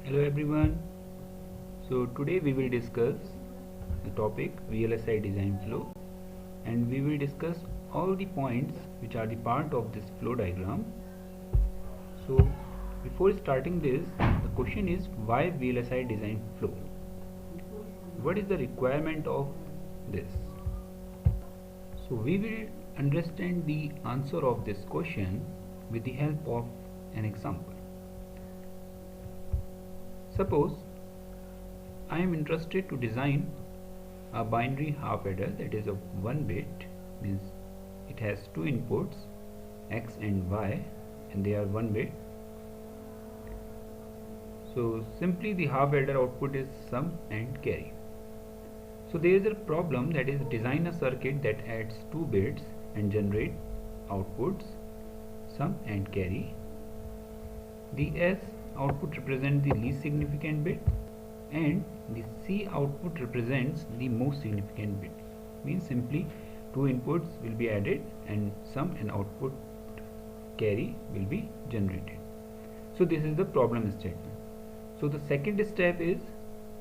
Hello everyone. So today we will discuss the topic VLSI design flow, and we will discuss all the points which are the part of this flow diagram. So before starting this, the question is why VLSI design flow? What is the requirement of this? So we will understand the answer of this question with the help of an example. Suppose I am interested to design a binary half adder that is of 1 bit, means it has two inputs X and Y, and they are 1 bit. So simply the half adder output is sum and carry. So there is a problem, that is design a circuit that adds 2 bits and generate outputs sum and carry. The S output represents the least significant bit and the C output represents the most significant bit. Means simply two inputs will be added and sum and output carry will be generated. So this is the problem statement. So the second step is,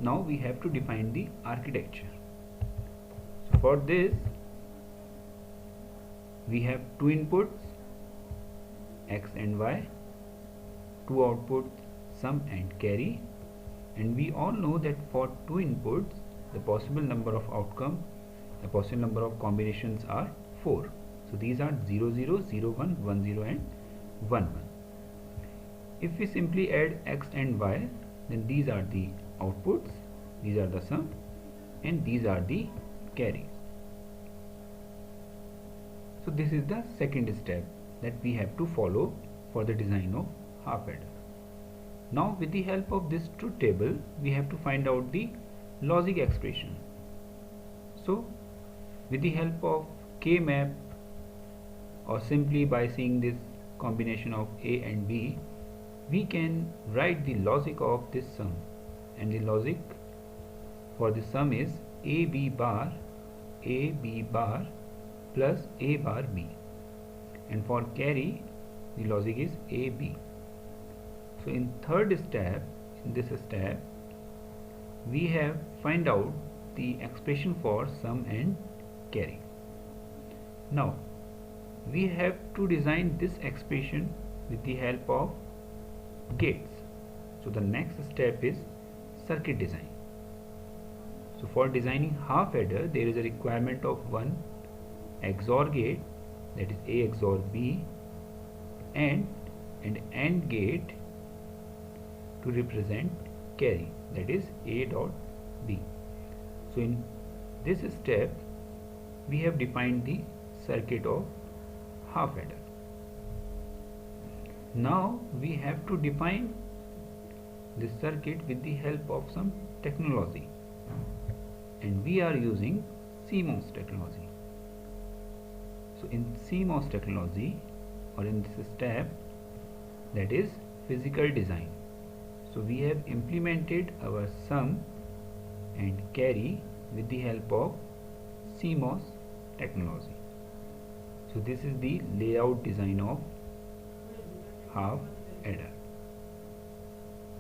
now we have to define the architecture. So for this we have two inputs X and Y, two outputs sum and carry, and we all know that for two inputs the possible number of outcome, the possible number of combinations are 4. So these are 0 0 0 1 1 0 and 1 1. If we simply add X and Y, then these are the outputs, these are the sum, and these are the carries. So this is the second step that we have to follow for the design of half adder. Now with the help of this truth table we have to find out the logic expression. So with the help of K-map, or simply by seeing this combination of A and B, we can write the logic of this sum, and the logic for the sum is AB bar plus A bar B, and for carry the logic is AB. So in third step, in this step we have find out the expression for sum and carry. Now we have to design this expression with the help of gates. So the next step is circuit design. So for designing half adder there is a requirement of one XOR gate, that is A XOR B, and an AND gate to represent carry, that is A dot B. So in this step we have defined the circuit of half adder. Now we have to define this circuit with the help of some technology, and we are using CMOS technology. So in CMOS technology, or in this step, that is physical design, so we have implemented our sum and carry with the help of CMOS technology. So this is the layout design of half adder.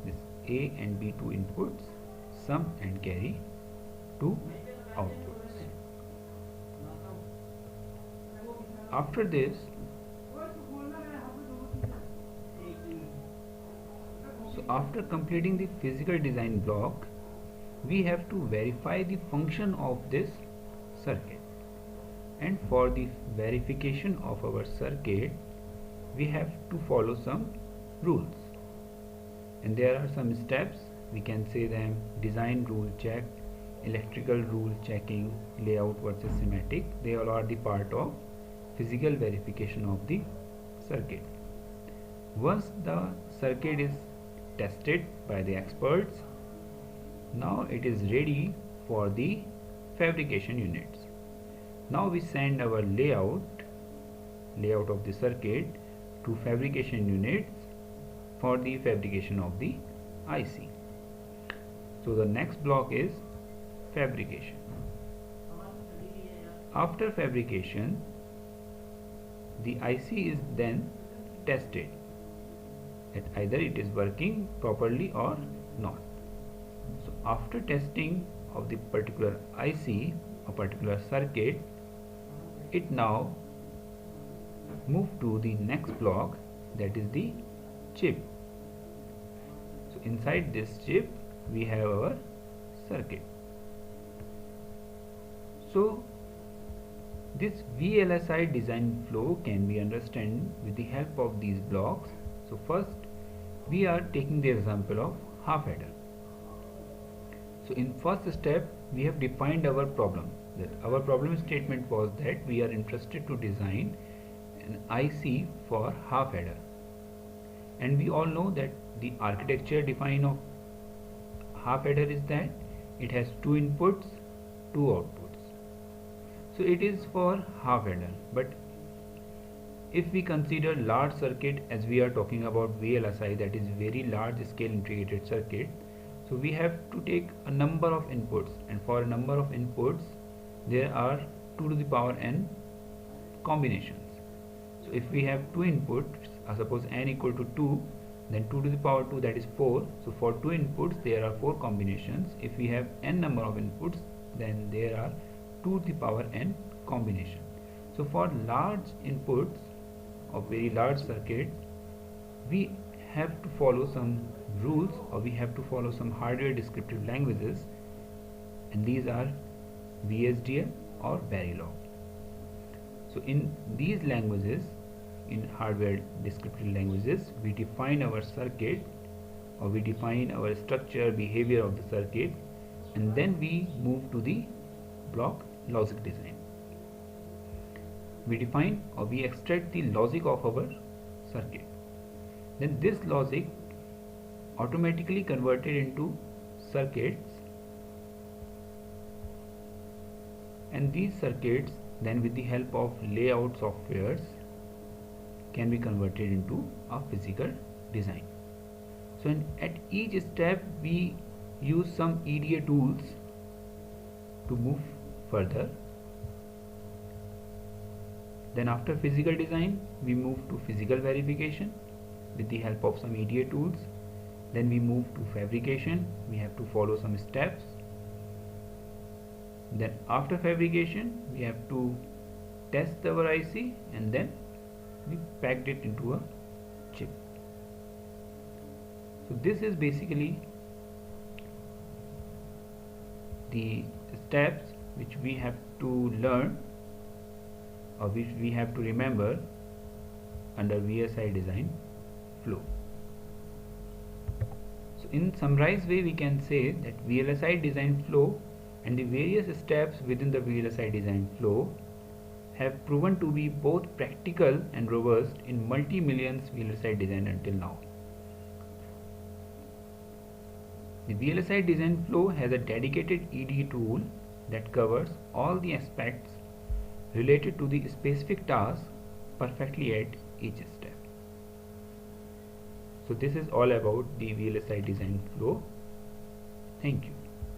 This A and B two inputs, sum and carry, two outputs. After this, so after completing the physical design block, we have to verify the function of this circuit, and for the verification of our circuit we have to follow some rules, and there are some steps. We can say them: design rule check, electrical rule checking, layout versus schematic. They all are the part of physical verification of the circuit. Once the circuit is tested by the experts, now it is ready for the fabrication units. Now we send our layout of the circuit to fabrication units for the fabrication of the IC. So the next block is fabrication. After fabrication, the IC is then tested that either it is working properly or not. So after testing of the particular IC or particular circuit, it now move to the next block, that is the chip. So inside this chip we have our circuit. So this VLSI design flow can be understood with the help of these blocks. So first we are taking the example of half adder. So in first step we have defined our problem. That our problem statement was that we are interested to design an IC for half adder, and we all know that the architecture defined of half adder is that it has two inputs, two outputs. So it is for half adder. But if we consider large circuit, as we are talking about VLSI, that is very large scale integrated circuit, so we have to take a number of inputs, and for a number of inputs there are 2 to the power n combinations. So if we have two inputs, suppose n equal to 2, then 2 to the power 2, that is 4. So for two inputs there are 4 combinations. If we have n number of inputs, then there are 2 to the power n combination. So for large inputs of very large circuits, we have to follow some rules, or we have to follow some hardware descriptive languages, and these are VHDL or Verilog. So in these languages, in hardware descriptive languages, we define our circuit, or we define our structure, behavior of the circuit, and then we move to the block logic design. We define, or we extract the logic of our circuit. Then this logic automatically converted into circuits, and these circuits then with the help of layout softwares can be converted into a physical design. So at each step we use some EDA tools to move further. Then after physical design we move to physical verification with the help of some EDA tools. Then we move to fabrication. We have to follow some steps. Then after fabrication we have to test our IC, and then we packed it into a chip. So this is basically the steps which we have to learn, or which we have to remember under VLSI design flow. So in summarized way we can say that VLSI design flow and the various steps within the VLSI design flow have proven to be both practical and robust in multi-millions VLSI design until now. The VLSI design flow has a dedicated EDA tool that covers all the aspects related to the specific task perfectly at each step. So this is all about the VLSI design flow. Thank you.